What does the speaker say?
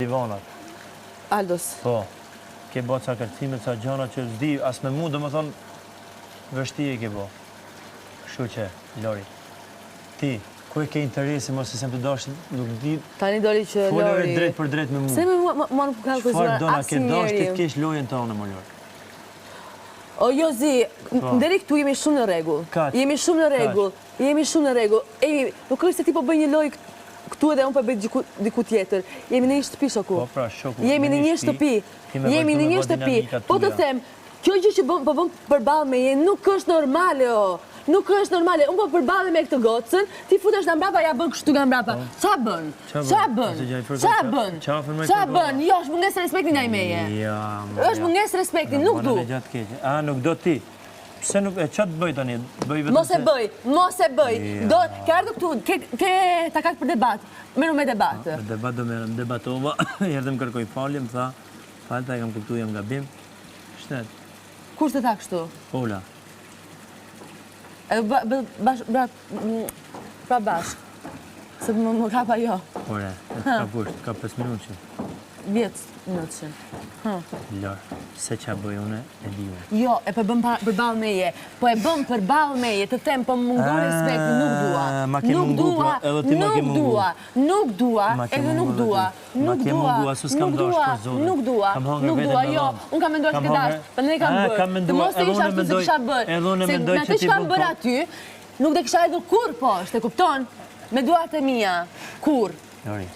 divanat. Aldos. Po, ke bo ca kërcime, ca gjana që zdi, as me mu, do më thonë, vështi e ke bo. Kështu që, Lori, ti, ku e ke interesi, mos e sem të dash, nuk di... Tani doli që Lori... Folëve drejt për drejt me mu. Se me mua nuk ka kuzuar Çfarë dona, asë ke dash njeri. të kesh lojën tonë, më Lori. O, Jozi, nderi këtu jemi shumë në regull. Jemi shumë në regull. Jemi shumë në regull. Nuk është se ti po bëj një lojë këtu edhe unë po bëj diku tjetër. Jemi në një shtëpi, shoku. Po, pra, shoku. Jemi në një shtëpi. Jemi në një shtëpi. Po të them, kjo gjë që po bëm përballë me je nuk është normale, o. Nuk është normale. Unë po përballem me këtë gocën, ti futesh nga mbrapa, ja bën kështu nga mbrapa. Qa bën? Qa bën? Qa bën? Qa bën? Jo, është mungesë respekti ndaj meje. Është mungesë respekti, nuk du. A, nuk do ti. Pse nuk, qa të bëj tani? Mos e bëj, mos e bëj. Ke ardhë këtu, ke takat për debat. Meru me debat. Debat do merëm, debatova. Erdhem kërkoj falje, më tha, falta e kam kuptu jam gabim. Shtet. Kush të tha kështu? Ola. Pra bashk. Se më kapa jo. Ore, ka pusht, ka 5 minutë që. 10 minutë që. Lorë, se qa bëj une, e di unë. Jo, e për bëm përballë me je. Po e bëm përballë me je, të them, po më mungon respekti, nuk dua. Nuk dua, nuk dua, nuk dua, edhe nuk dua. Nuk dua, nuk dua, nuk dua, nuk dua, jo. Unë kam menduar që ke dash, për në kam bërë. Të mos të isha ashtu se kisha bërë. Se me atë që kam bërë aty, nuk dhe kisha edhe kur poshtë, e kupton? Me duart e mia, kur? Lori.